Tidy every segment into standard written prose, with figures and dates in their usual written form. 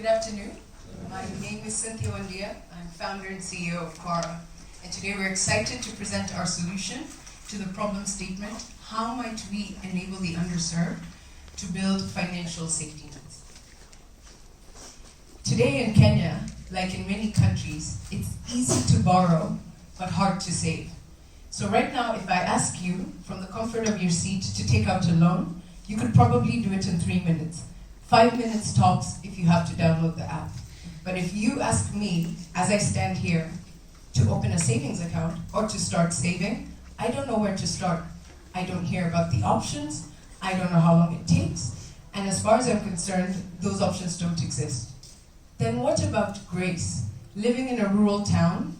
Good afternoon. My name is Cynthia Wandia. I'm founder and CEO of Kwara. And today we're excited to present our solution to the problem statement, how might we enable the underserved to build financial safety nets? Today in Kenya, like in many countries, it's easy to borrow, but hard to save. So right now, if I ask you from the comfort of your seat to take out a loan, you could probably do it in 3 minutes. 5 minutes tops if you have to download the app. But if you ask me, as I stand here, to open a savings account or to start saving, I don't know where to start. I don't hear about the options, I don't know how long it takes, and as far as I'm concerned, those options don't exist. Then what about Grace? Living in a rural town,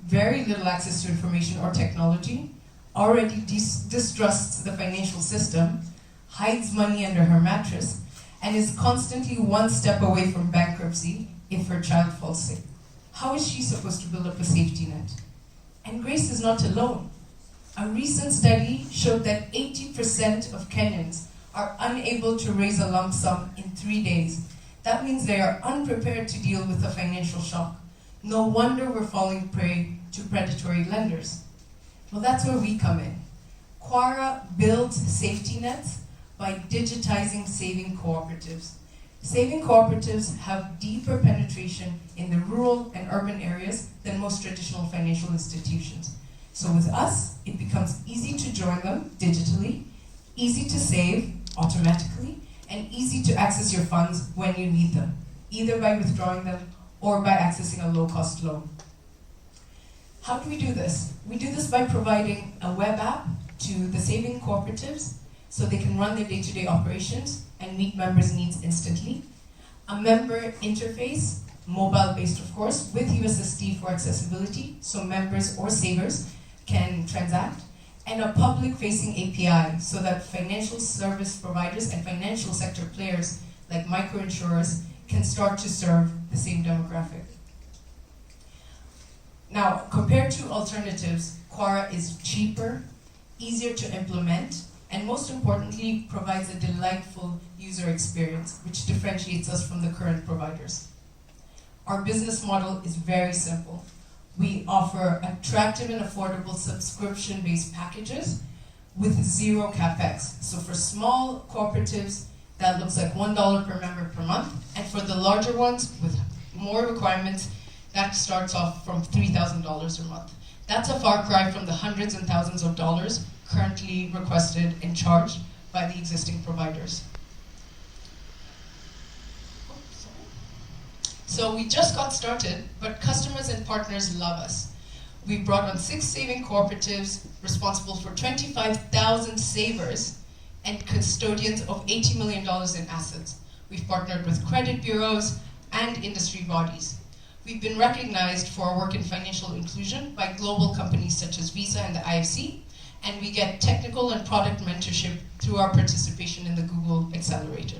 very little access to information or technology, already distrusts the financial system, hides money under her mattress, and is constantly one step away from bankruptcy if her child falls sick. How is she supposed to build up a safety net? And Grace is not alone. A recent study showed that 80% of Kenyans are unable to raise a lump sum in 3 days. That means they are unprepared to deal with a financial shock. No wonder we're falling prey to predatory lenders. Well, that's where we come in. Kwara builds safety nets by digitizing saving cooperatives. Saving cooperatives have deeper penetration in the rural and urban areas than most traditional financial institutions. So with us, it becomes easy to join them digitally, easy to save automatically, and easy to access your funds when you need them, either by withdrawing them or by accessing a low-cost loan. How do we do this? We do this by providing a web app to the saving cooperatives so they can run their day-to-day operations and meet members' needs instantly. A member interface, mobile-based of course, with USSD for accessibility, so members or savers can transact, and a public-facing API so that financial service providers and financial sector players like microinsurers can start to serve the same demographic. Now, compared to alternatives, Kwara is cheaper, easier to implement, and most importantly, provides a delightful user experience, which differentiates us from the current providers. Our business model is very simple. We offer attractive and affordable subscription-based packages with zero capex. So for small cooperatives, that looks like $1 per member per month, and for the larger ones with more requirements, that starts off from $3,000 a month. That's a far cry from the hundreds and thousands of dollars currently requested and charged by the existing providers. So we just got started, but customers and partners love us. We've brought on 6 saving cooperatives responsible for 25,000 savers and custodians of $80 million in assets. We've partnered with credit bureaus and industry bodies. We've been recognized for our work in financial inclusion by global companies such as Visa and the IFC, and we get technical and product mentorship through our participation in the Google Accelerator.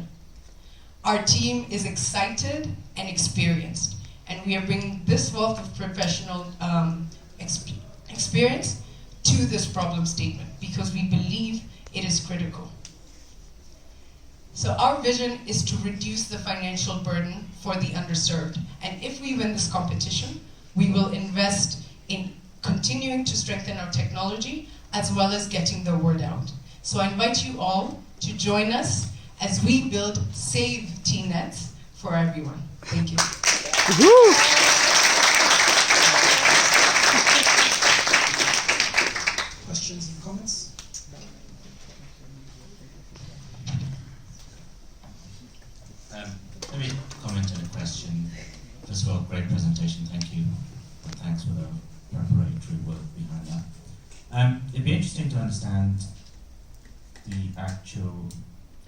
Our team is excited and experienced, and we are bringing this wealth of professional experience to this problem statement because we believe it is critical. So our vision is to reduce the financial burden for the underserved, and if we win this competition, we will invest in continuing to strengthen our technology as well as getting the word out. So I invite you all to join us as we build safety nets for everyone. Thank you. Questions and comments? Let me comment on a question. First of all, great presentation, thank you. And thanks for the preparatory work behind that. It'd be interesting to understand the actual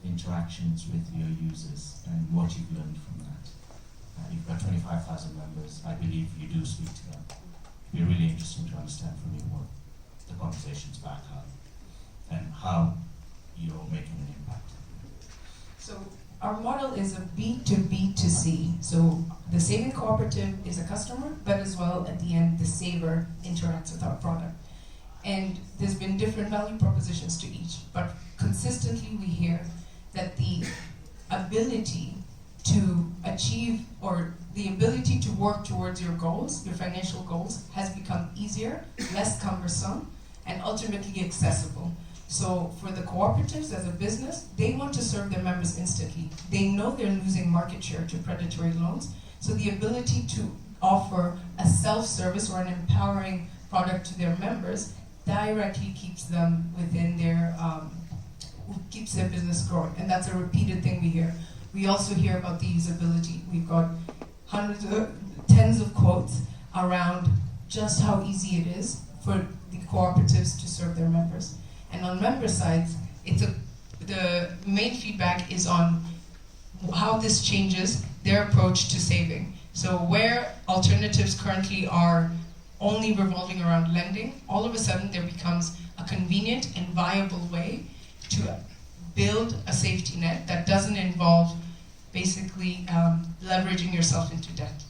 interactions with your users and what you've learned from that. You've got 25,000 members. I believe you do speak to them. It'd be really interesting to understand from you what the conversations back are and how you're making an impact. So our model is a B2B2C. So the saving cooperative is a customer, but as well at the end, the saver interacts with our product. And there's been different value propositions to each, but consistently we hear that the ability to achieve, or the ability to work towards your goals, your financial goals, has become easier, less cumbersome, and ultimately accessible. So for the cooperatives as a business, they want to serve their members instantly. They know they're losing market share to predatory loans, so the ability to offer a self-service or an empowering product to their members directly keeps them within their, keeps their business growing. And that's a repeated thing we hear. We also hear about the usability. We've got tens of quotes around just how easy it is for the cooperatives to serve their members. And on member sides, the main feedback is on how this changes their approach to saving. So where alternatives currently are only revolving around lending, all of a sudden there becomes a convenient and viable way to build a safety net that doesn't involve basically leveraging yourself into debt.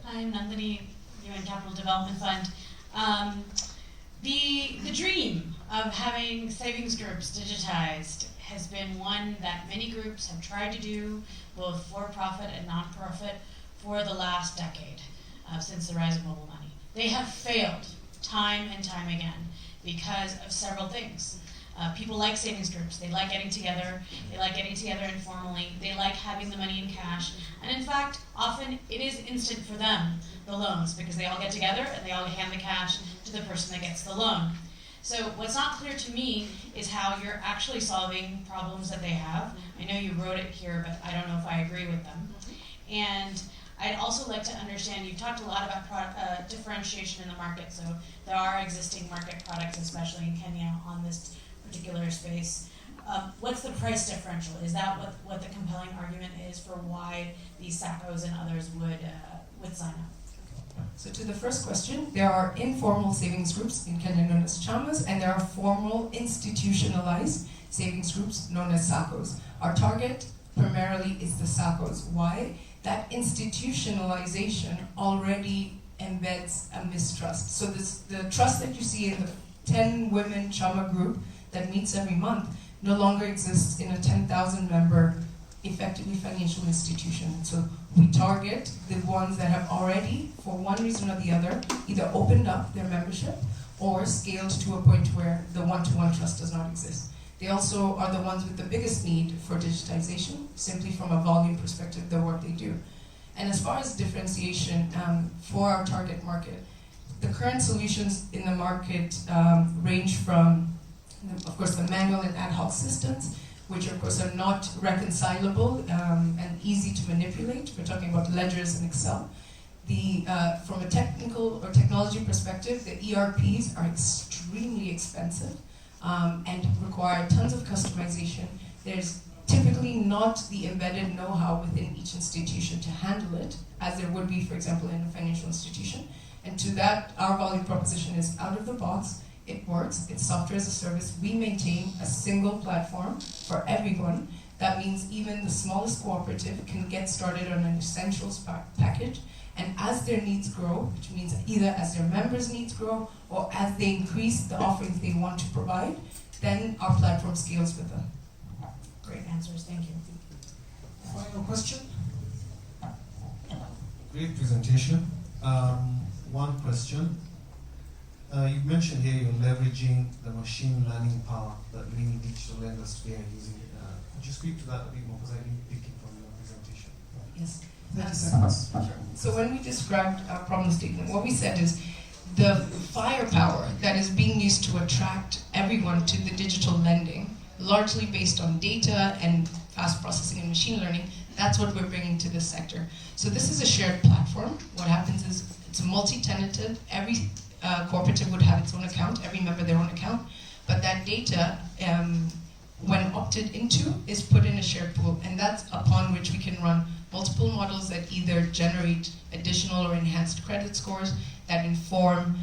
I'm Nandini, UN Capital Development Fund. The dream of having savings groups digitized has been one that many groups have tried to do, both for-profit and non-profit, for the last decade, since the rise of mobile money. They have failed time and time again because of several things. People like savings groups. They like getting together. They like getting together informally. They like having the money in cash. And in fact, often it is instant for them, the loans, because they all get together and they all hand the cash to the person that gets the loan. So what's not clear to me is how you're actually solving problems that they have. I know you wrote it here, but I don't know if I agree with them. And I'd also like to understand, you've talked a lot about differentiation in the market. So there are existing market products, especially in Kenya, on this particular space. What's the price differential? Is that what the compelling argument is for why these SACCOs and others would sign up? So to the first question, there are informal savings groups in Kenya known as chamas, and there are formal institutionalized savings groups known as SACCOs. Our target primarily is the SACCOs. Why? That institutionalization already embeds a mistrust. So the trust that you see in the 10 women chama group that meets every month no longer exists in a 10,000 member effectively financial institution. So we target the ones that have already, for one reason or the other, either opened up their membership or scaled to a point where the one-to-one trust does not exist. They also are the ones with the biggest need for digitization, simply from a volume perspective, the work they do. And as far as differentiation for our target market, the current solutions in the market range from, of course, the manual and ad hoc systems, which of course are not reconcilable and easy to manipulate. We're talking about ledgers and Excel. From a technical or technology perspective, the ERPs are extremely expensive and require tons of customization. There's typically not the embedded know-how within each institution to handle it, as there would be, for example, in a financial institution. And to that, our value proposition is out of the box. It works, it's software as a service. We maintain a single platform for everyone. That means even the smallest cooperative can get started on an essentials package. And as their needs grow, which means either as their members' needs grow or as they increase the offerings they want to provide, then our platform scales with them. Great answers, thank you. Final question? Great presentation. One question. You mentioned here you're leveraging the machine learning power that many digital lenders today are using. Could you speak to that a bit more, because I didn't pick it from your presentation? Yes. 30 seconds. So when we described our problem statement, what we said is the firepower that is being used to attract everyone to the digital lending, largely based on data and fast processing and machine learning, that's what we're bringing to this sector. So this is a shared platform. What happens is it's multi-tenanted. Every cooperative would have its own account, every member their own account, but that data, when opted into, is put in a shared pool, and that's upon which we can run multiple models that either generate additional or enhanced credit scores, that inform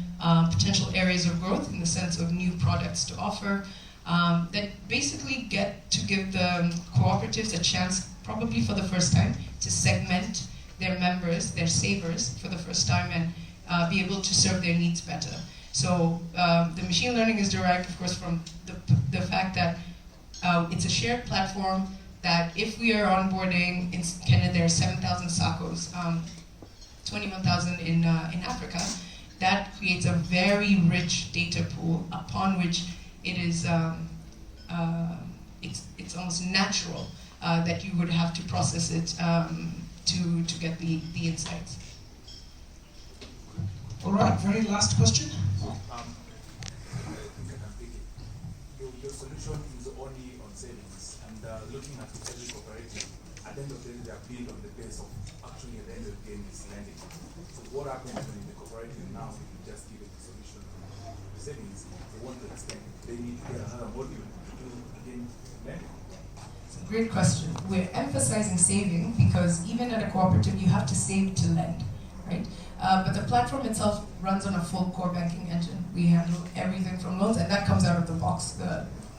potential areas of growth in the sense of new products to offer, that basically get to give the cooperatives a chance, probably for the first time, to segment their members, their savers, for the first time, and be able to serve their needs better. So the machine learning is derived, of course, from the fact that it's a shared platform. that if we are onboarding in Kenya, there are 7,000 SACCOs, 21,000 in Africa. That creates a very rich data pool upon which it is it's almost natural that you would have to process it to get the insights. All right, very last question. Your solution is only on savings, and looking at every cooperative, at the end of the day, they are built on the base of actually at the end of the game is lending. So what happens when the cooperative now, if you just give it the solution on the savings, they want to extend, they need to get another module to do again lending. It's a great question. We're emphasizing saving because even at a cooperative, you have to save to lend, right? But the platform itself runs on a full core banking engine. We handle everything from loans, and that comes out of the box.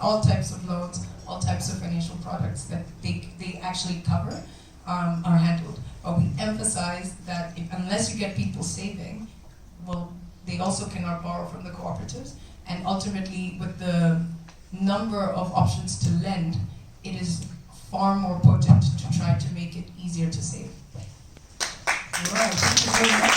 All types of loans, all types of financial products that they actually cover are handled. But we emphasize that unless you get people saving, well, they also cannot borrow from the cooperatives. And ultimately, with the number of options to lend, it is far more potent to try to make it easier to save. All right, thank you very much.